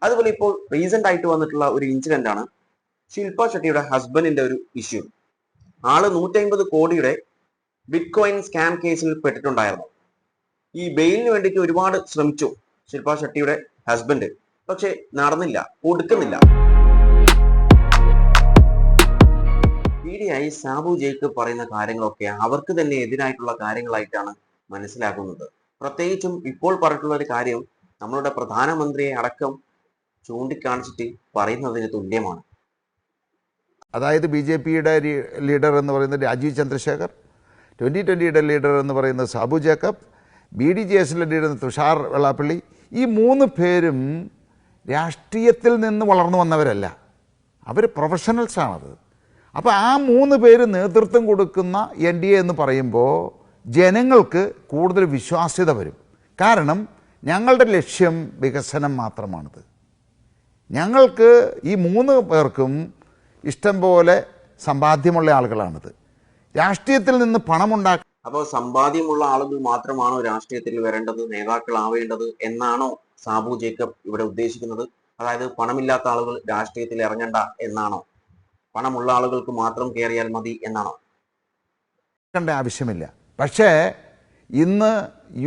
അതുപോലെ ഇപ്പോൾ റീസെന്റ് ആയിട്ട് വന്നിട്ടുള്ള ഒരു ഇൻസിഡന്റ് ആണ് ശില്പ ഷെട്ടിയുടെ ഹസ്ബൻഡിന്റെ ഒരു ഇഷ്യൂ. ആള് 150 കോടിയുടെ ബിറ്റ്കോയിൻ സ്കാം കേസിൽ പെട്ടിട്ടുണ്ടായിരുന്നു. ഈ ബെയിലിന് വേണ്ടിയിട്ട് ഒരുപാട് ശ്രമിച്ചു ശില്പ ഷെട്ടിയുടെ ഹസ്ബൻഡ്, പക്ഷെ നടന്നില്ല, കൊടുക്കുന്നില്ല. ഈയിടെയായി സാബു ജേക്കബ് പറയുന്ന കാര്യങ്ങളൊക്കെ അവർക്ക് തന്നെ എതിരായിട്ടുള്ള കാര്യങ്ങളായിട്ടാണ് മനസ്സിലാക്കുന്നത്. പ്രത്യേകിച്ചും ഇപ്പോൾ പറഞ്ഞിട്ടുള്ള ഒരു കാര്യം നമ്മളുടെ പ്രധാനമന്ത്രിയെ അടക്കം ചൂണ്ടിക്കാണിച്ചിട്ട് പറയുന്നതിന് തുല്യമാണ്. അതായത് BJPയുടെ ലീഡർ എന്ന് പറയുന്നത് രാജീവ് ചന്ദ്രശേഖർ, 2020യുടെ ലീഡർ എന്ന് പറയുന്നത് സാബു ജേക്കബ്, BDJSലെ ലീഡർ തുഷാർ വെള്ളാപ്പള്ളി, ഈ 3 പേരും രാഷ്ട്രീയത്തിൽ നിന്ന് വളർന്നു വന്നവരല്ല, അവർ പ്രൊഫഷണൽസാണത്. അപ്പോൾ ആ 3 പേര് നേതൃത്വം കൊടുക്കുന്ന NDA എന്ന് പറയുമ്പോൾ ജനങ്ങൾക്ക് കൂടുതൽ വിശ്വാസ്യത വരും. കാരണം ഞങ്ങളുടെ ലക്ഷ്യം വികസനം മാത്രമാണിത്. ഞങ്ങൾക്ക് ഈ 3 പേർക്കും ഇഷ്ടം പോലെ സമ്പാദ്യമുള്ള ആളുകളാണിത്. രാഷ്ട്രീയത്തിൽ നിന്ന് പണമുണ്ടാക്കുക. അപ്പോൾ സമ്പാദ്യമുള്ള ആളുകൾ മാത്രമാണോ രാഷ്ട്രീയത്തിൽ വരേണ്ടത്, നേതാക്കളാവേണ്ടത് എന്നാണോ സാബു ജേക്കബ് ഇവിടെ ഉദ്ദേശിക്കുന്നത്? അതായത് പണമില്ലാത്ത ആളുകൾ രാഷ്ട്രീയത്തിൽ ഇറങ്ങണ്ട എന്നാണോ? പണമുള്ള ആളുകൾക്ക് മാത്രം കയറിയാൽ മതി എന്നാണോ? ആവശ്യമില്ല. പക്ഷേ ഇന്ന്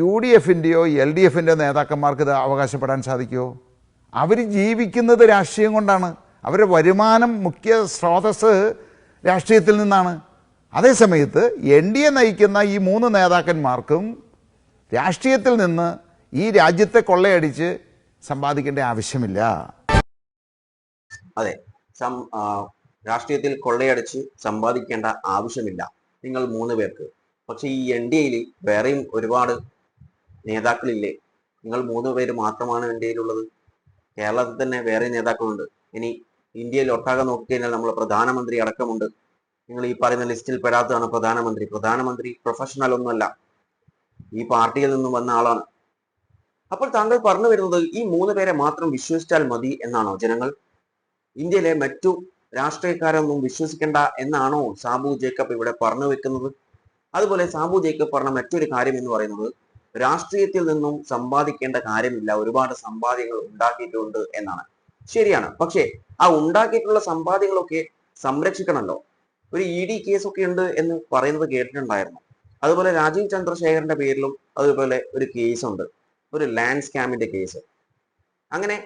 UDFൻ്റെയോ LDFൻ്റെയോ നേതാക്കന്മാർക്ക് ഇത് അവകാശപ്പെടാൻ സാധിക്കുമോ? അവർ ജീവിക്കുന്നത് രാഷ്ട്രീയം കൊണ്ടാണ്. അവരുടെ വരുമാനം മുഖ്യ സ്രോതസ് രാഷ്ട്രീയത്തിൽ നിന്നാണ്. അതേസമയത്ത് NDA നയിക്കുന്ന ഈ 3 നേതാക്കന്മാർക്കും രാഷ്ട്രീയത്തിൽ നിന്ന് ഈ രാജ്യത്തെ കൊള്ളയടിച്ച് സമ്പാദിക്കേണ്ട ആവശ്യമില്ല. അതെ, രാഷ്ട്രീയത്തിൽ കൊള്ളയടിച്ച് സമ്പാദിക്കേണ്ട ആവശ്യമില്ല നിങ്ങൾ 3 പേർക്ക്. പക്ഷെ ഈ NDAയിൽ വേറെയും ഒരുപാട് നേതാക്കളില്ലേ? നിങ്ങൾ 3 പേര് മാത്രമാണ് NDAയിലുള്ളത്. കേരളത്തിൽ തന്നെ വേറെ നേതാക്കളുണ്ട്. ഇനി ഇന്ത്യയിൽ ഒട്ടാകെ നോക്കിക്കഴിഞ്ഞാൽ നമ്മൾ പ്രധാനമന്ത്രി അടക്കമുണ്ട്. നിങ്ങൾ ഈ പറയുന്ന ലിസ്റ്റിൽ പെടാത്തതാണ് പ്രധാനമന്ത്രി. പ്രധാനമന്ത്രി പ്രൊഫഷണൽ ഒന്നുമല്ല, ഈ പാർട്ടിയിൽ നിന്നും വന്ന ആളാണ്. അപ്പോൾ താങ്കൾ പറഞ്ഞു വരുന്നത് ഈ 3 പേരെ മാത്രം വിശ്വസിച്ചാൽ മതി എന്നാണോ ജനങ്ങൾ? ഇന്ത്യയിലെ മറ്റു രാഷ്ട്രീയക്കാരൊന്നും വിശ്വസിക്കേണ്ട എന്നാണോ സാബു ജേക്കബ് ഇവിടെ പറഞ്ഞു വെക്കുന്നത്? അതുപോലെ സാബു ജേക്കബ് പറഞ്ഞ മറ്റൊരു കാര്യം എന്ന് പറയുന്നത് രാഷ്ട്രീയത്തിൽ നിന്നും സമ്പാദിക്കേണ്ട കാര്യമില്ല, ഒരുപാട് സമ്പാദ്യങ്ങൾ ഉണ്ടാക്കിയിട്ടുണ്ട് എന്നാണ്. ശരിയാണ്, പക്ഷേ ആ ഉണ്ടാക്കിയിട്ടുള്ള സമ്പാദ്യങ്ങളൊക്കെ സംരക്ഷിക്കണമല്ലോ. ഒരു ED കേസൊക്കെ ഉണ്ട് എന്ന് പറയുന്നത് കേട്ടിട്ടുണ്ടായിരുന്നു. അതുപോലെ രാജീവ് ചന്ദ്രശേഖറിന്റെ പേരിലും അതുപോലെ ഒരു കേസുണ്ട്, ഒരു ലാൻഡ് സ്കാമിന്റെ കേസ്. അങ്ങനെ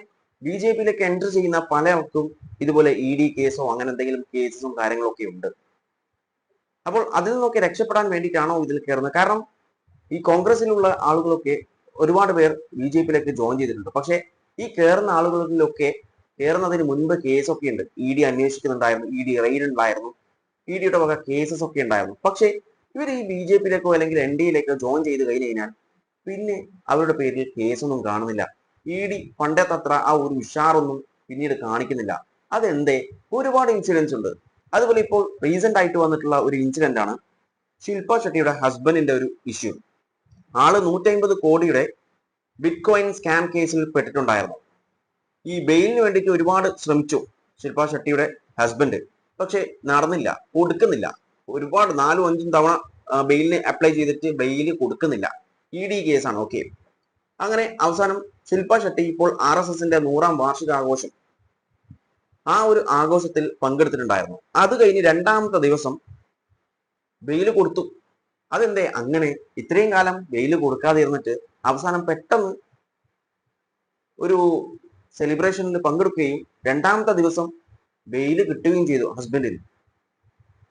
BJPയിലേക്ക് എൻട്രി ചെയ്യുന്ന പലർക്കും ഇതുപോലെ ED കേസോ അങ്ങനെ എന്തെങ്കിലും കേസും കാര്യങ്ങളൊക്കെ ഉണ്ട്. അപ്പോൾ അതിൽ നിന്നൊക്കെ രക്ഷപ്പെടാൻ വേണ്ടിയിട്ടാണോ ഇതിൽ കയറുന്നത്? കാരണം ഈ കോൺഗ്രസിലുള്ള ആളുകളൊക്കെ ഒരുപാട് പേർ BJPയിലേക്ക് ജോയിൻ ചെയ്തിട്ടുണ്ട്. പക്ഷെ ഈ കയറുന്ന ആളുകളിലൊക്കെ കയറുന്നതിന് മുൻപ് കേസൊക്കെ ഉണ്ട്. ED അന്വേഷിക്കുന്നുണ്ടായിരുന്നു, ED റെയ്ഡ് ഉണ്ടായിരുന്നു, EDയുടെ വക കേസസ് ഒക്കെ ഉണ്ടായിരുന്നു. പക്ഷെ ഇവർ ഈ BJPയിലേക്കോ അല്ലെങ്കിൽ NDAയിലേക്കോ ജോയിൻ ചെയ്ത് കഴിഞ്ഞാൽ പിന്നെ അവരുടെ പേരിൽ കേസൊന്നും കാണുന്നില്ല. ED പണ്ടത്തെ അത്ര ആ ഒരു ഉഷാറൊന്നും പിന്നീട് കാണിക്കുന്നില്ല. അതെന്തേ? ഒരുപാട് ഇൻസിഡൻസ് ഉണ്ട്. അതുപോലെ ഇപ്പോൾ റീസെന്റ് ആയിട്ട് വന്നിട്ടുള്ള ഒരു ഇൻസിഡന്റ് ആണ് ശില്പ ഷെട്ടിയുടെ ഹസ്ബൻഡിന്റെ ഒരു ഇഷ്യൂ. ആള് 150 കോടിയുടെ ബിറ്റ്കോയിൻ സ്കാം കേസിൽ പെട്ടിട്ടുണ്ടായിരുന്നു. ഈ ബെയിലിന് വേണ്ടിയിട്ട് ഒരുപാട് ശ്രമിച്ചു ശില്പ ഷെട്ടിയുടെ ഹസ്ബൻഡ്, പക്ഷെ നടന്നില്ല, കൊടുക്കുന്നില്ല. ഒരുപാട് 4ഉം 5ഉം തവണ ബെയിലിന് അപ്ലൈ ചെയ്തിട്ട് ബെയില് കൊടുക്കുന്നില്ല. ED കേസാണ്. ഓക്കെ, അങ്ങനെ അവസാനം ശില്പ ഷെട്ടി ഇപ്പോൾ RSSന്റെ 100ാം വാർഷികാഘോഷം, ആ ഒരു ആഘോഷത്തിൽ പങ്കെടുത്തിട്ടുണ്ടായിരുന്നു. അത് കഴിഞ്ഞ് 2ാമത്തെ ദിവസം ബെയില് കൊടുത്തു. അതെന്തേ അങ്ങനെ? ഇത്രയും കാലം ബെയില് കൊടുക്കാതെ ഇരുന്നിട്ട് അവസാനം പെട്ടെന്ന് ഒരു സെലിബ്രേഷനിൽ പങ്കെടുക്കുകയും 2ാമത്തെ ദിവസം ബെയില് കിട്ടുകയും ചെയ്തു ഹസ്ബൻഡിന്.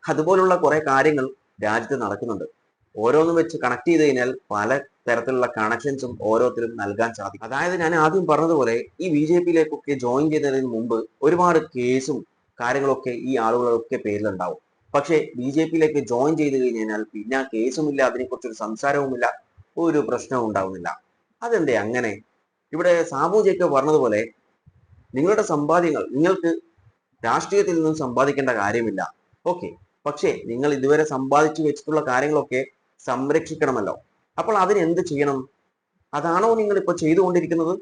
അതുപോലുള്ള കുറെ കാര്യങ്ങൾ രാജ്യത്ത് നടക്കുന്നുണ്ട്. ഓരോന്നും വെച്ച് കണക്ട് ചെയ്ത് കഴിഞ്ഞാൽ പല തരത്തിലുള്ള കണക്ഷൻസും ഓരോരുത്തരും നൽകാൻ സാധിക്കും. അതായത് ഞാൻ ആദ്യം പറഞ്ഞതുപോലെ ഈ BJPയിലേക്കൊക്കെ ജോയിൻ ചെയ്യുന്നതിന് മുമ്പ് ഒരുപാട് കേസും കാര്യങ്ങളൊക്കെ ഈ ആളുകളൊക്കെ പേരിലുണ്ടാവും. പക്ഷെ BJPയിലേക്ക് ജോയിൻ ചെയ്ത് കഴിഞ്ഞാൽ പിന്നെ ആ കേസുമില്ല, അതിനെക്കുറിച്ചൊരു സംസാരവുമില്ല, ഒരു പ്രശ്നവും ഉണ്ടാവുന്നില്ല. അതെന്തേ അങ്ങനെ? ഇവിടെ സാബു ജേക്കബ് പറഞ്ഞതുപോലെ നിങ്ങളുടെ സമ്പാദ്യങ്ങൾ നിങ്ങൾക്ക് രാഷ്ട്രീയത്തിൽ നിന്നും സമ്പാദിക്കേണ്ട കാര്യമില്ല. ഓക്കെ, പക്ഷേ നിങ്ങൾ ഇതുവരെ സമ്പാദിച്ചു വെച്ചിട്ടുള്ള കാര്യങ്ങളൊക്കെ സംരക്ഷിക്കണമല്ലോ. അപ്പോൾ അതിനെന്ത് ചെയ്യണം? അതാണോ നിങ്ങൾ ഇപ്പോൾ ചെയ്തുകൊണ്ടിരിക്കുന്നത്?